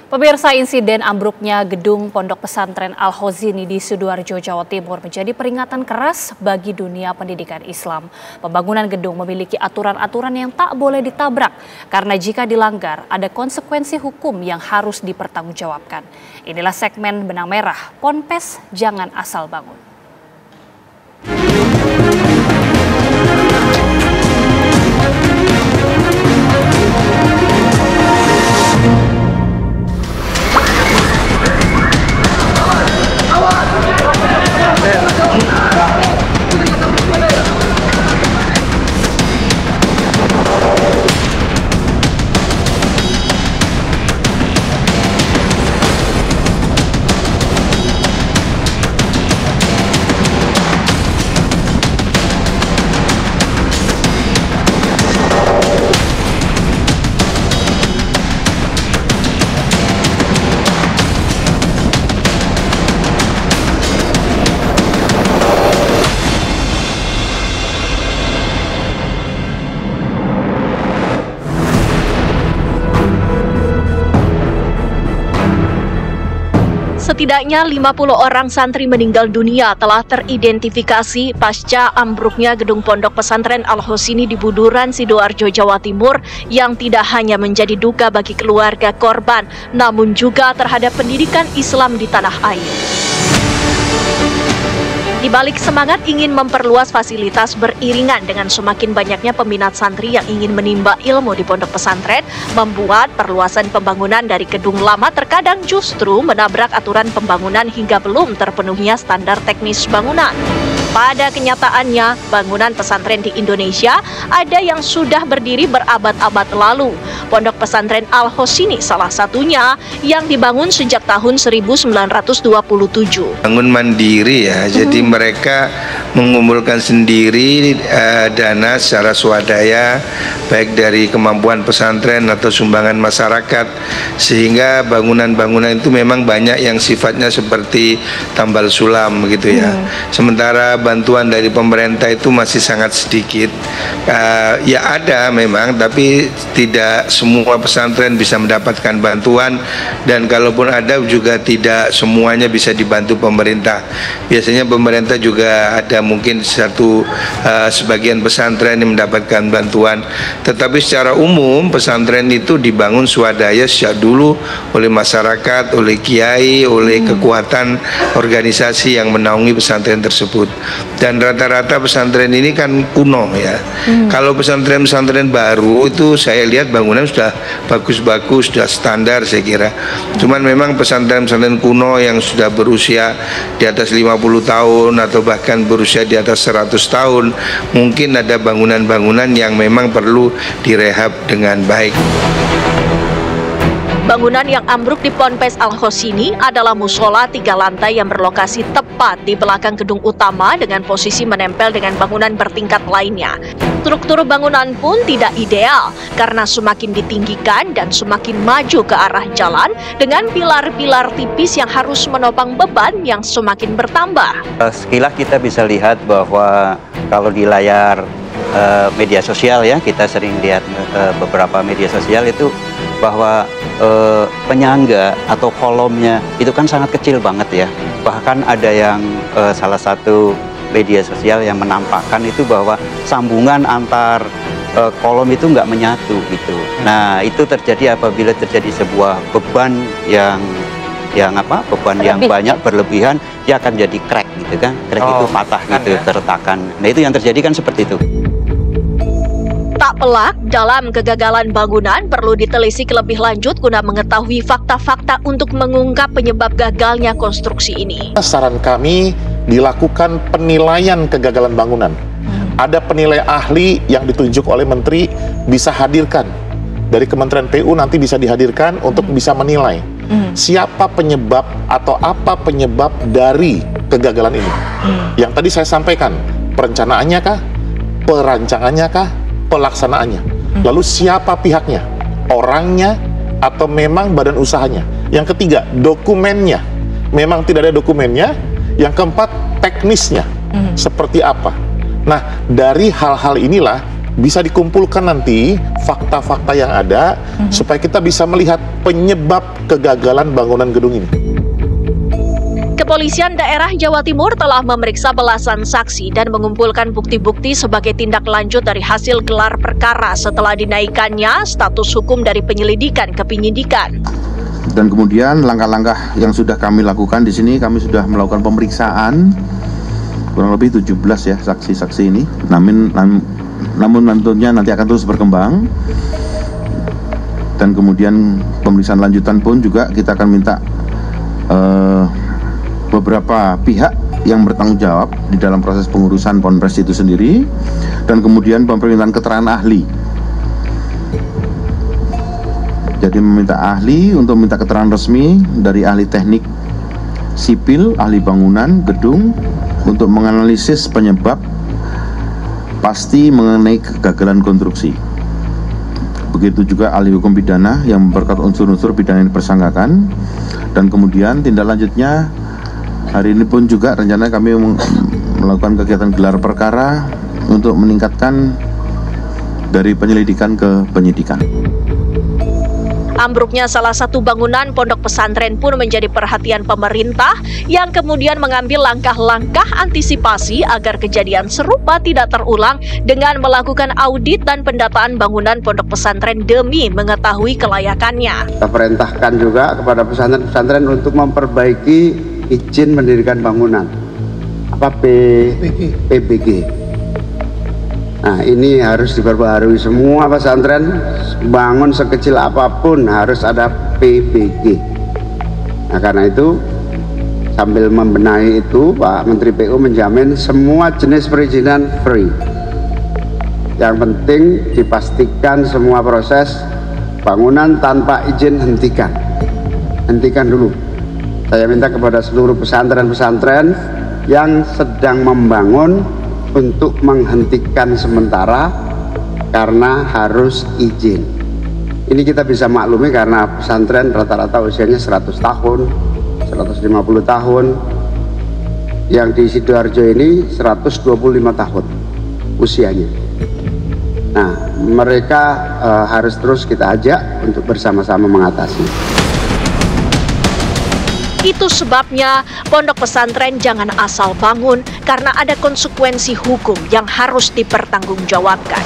Pemirsa, insiden ambruknya gedung Pondok Pesantren Al-Khozini di Sidoarjo, Jawa Timur menjadi peringatan keras bagi dunia pendidikan Islam. Pembangunan gedung memiliki aturan-aturan yang tak boleh ditabrak karena jika dilanggar ada konsekuensi hukum yang harus dipertanggungjawabkan. Inilah segmen Benang Merah, Ponpes Jangan Asal Bangun. Setidaknya 50 orang santri meninggal dunia telah teridentifikasi pasca ambruknya gedung Pondok Pesantren Al-Khozini di Buduran, Sidoarjo, Jawa Timur yang tidak hanya menjadi duka bagi keluarga korban, namun juga terhadap pendidikan Islam di tanah air. Di balik semangat ingin memperluas fasilitas beriringan dengan semakin banyaknya peminat santri yang ingin menimba ilmu di pondok pesantren, membuat perluasan pembangunan dari gedung lama terkadang justru menabrak aturan pembangunan hingga belum terpenuhinya standar teknis bangunan. Pada kenyataannya, bangunan pesantren di Indonesia ada yang sudah berdiri berabad-abad lalu. Pondok Pesantren Al-Khozini salah satunya yang dibangun sejak tahun 1927. Bangun mandiri ya, jadi mereka mengumpulkan sendiri dana secara swadaya, baik dari kemampuan pesantren atau sumbangan masyarakat, sehingga bangunan-bangunan itu memang banyak yang sifatnya seperti tambal sulam gitu ya. Sementara bantuan dari pemerintah itu masih sangat sedikit. Ya ada memang, tapi tidak semua pesantren bisa mendapatkan bantuan, dan kalaupun ada juga tidak semuanya bisa dibantu pemerintah. Biasanya pemerintah juga ada mungkin sebagian pesantren yang mendapatkan bantuan, tetapi secara umum pesantren itu dibangun swadaya sejak dulu oleh masyarakat, oleh kiai, oleh kekuatan organisasi yang menaungi pesantren tersebut. Dan rata-rata pesantren ini kan kuno ya. Kalau pesantren-pesantren baru itu saya lihat bangunan sudah bagus-bagus, sudah standar saya kira. Cuman memang pesantren-pesantren kuno yang sudah berusia di atas 50 tahun atau bahkan berusia di atas 100 tahun, mungkin ada bangunan-bangunan yang memang perlu direhab dengan baik. Bangunan yang ambruk di Ponpes Al-Khozini adalah musola 3 lantai yang berlokasi tepat di belakang gedung utama dengan posisi menempel dengan bangunan bertingkat lainnya. Struktur bangunan pun tidak ideal karena semakin ditinggikan dan semakin maju ke arah jalan dengan pilar-pilar tipis yang harus menopang beban yang semakin bertambah. Sekilas kita bisa lihat bahwa kalau di layar media sosial ya, kita sering lihat beberapa media sosial itu bahwa penyangga atau kolomnya itu kan sangat kecil banget ya. Bahkan ada yang salah satu media sosial yang menampakkan itu bahwa sambungan antar kolom itu nggak menyatu gitu. Nah, itu terjadi apabila terjadi sebuah beban yang banyak berlebihan, dia akan jadi crack gitu kan. Crack itu patah gitu, keretakan. Nah, itu yang terjadi kan seperti itu. Tak pelak, dalam kegagalan bangunan perlu ditelisik lebih lanjut guna mengetahui fakta-fakta untuk mengungkap penyebab gagalnya konstruksi ini. Saran kami dilakukan penilaian kegagalan bangunan. Ada penilai ahli yang ditunjuk oleh menteri, bisa hadirkan. Dari Kementerian PU nanti bisa dihadirkan untuk bisa menilai siapa penyebab atau apa penyebab dari kegagalan ini. Yang tadi saya sampaikan, perencanaannya kah, perancangannya kah, pelaksanaannya. Lalu siapa pihaknya, orangnya atau memang badan usahanya. Yang ketiga, dokumennya. Memang tidak ada dokumennya. Yang keempat, teknisnya seperti apa. Nah, dari hal-hal inilah bisa dikumpulkan nanti fakta-fakta yang ada supaya kita bisa melihat penyebab kegagalan bangunan gedung ini. Kepolisian daerah Jawa Timur telah memeriksa belasan saksi dan mengumpulkan bukti-bukti sebagai tindak lanjut dari hasil gelar perkara setelah dinaikannya status hukum dari penyelidikan ke penyidikan. Dan kemudian langkah-langkah yang sudah kami lakukan di sini, kami sudah melakukan pemeriksaan kurang lebih 17 ya saksi-saksi ini. Namun tentunya nanti akan terus berkembang. Dan kemudian pemeriksaan lanjutan pun juga kita akan minta beberapa pihak yang bertanggung jawab di dalam proses pengurusan Ponpes itu sendiri, dan kemudian pemerintahan keterangan ahli. Jadi meminta ahli untuk minta keterangan resmi dari ahli teknik sipil, ahli bangunan, gedung, untuk menganalisis penyebab pasti mengenai kegagalan konstruksi. Begitu juga ahli hukum pidana yang memperkuat unsur-unsur pidana yang dipersangkakan. Dan kemudian tindak lanjutnya hari ini pun juga rencananya kami melakukan kegiatan gelar perkara untuk meningkatkan dari penyelidikan ke penyidikan. Ambruknya salah satu bangunan pondok pesantren pun menjadi perhatian pemerintah yang kemudian mengambil langkah-langkah antisipasi agar kejadian serupa tidak terulang dengan melakukan audit dan pendataan bangunan pondok pesantren demi mengetahui kelayakannya. Kita perintahkan juga kepada pesantren-pesantren untuk memperbaiki izin mendirikan bangunan, PBG. Nah, ini harus diperbaharui semua pesantren, bangun sekecil apapun harus ada PBG. Nah, karena itu sambil membenahi itu, Pak Menteri PU menjamin semua jenis perizinan free. Yang penting dipastikan semua proses bangunan tanpa izin hentikan dulu. Saya minta kepada seluruh pesantren-pesantren yang sedang membangun untuk menghentikan sementara karena harus izin. Ini kita bisa maklumi karena pesantren rata-rata usianya 100 tahun, 150 tahun. Yang di Sidoarjo ini 125 tahun usianya. Nah, mereka harus terus kita ajak untuk bersama-sama mengatasi. Itu sebabnya pondok pesantren jangan asal bangun karena ada konsekuensi hukum yang harus dipertanggungjawabkan.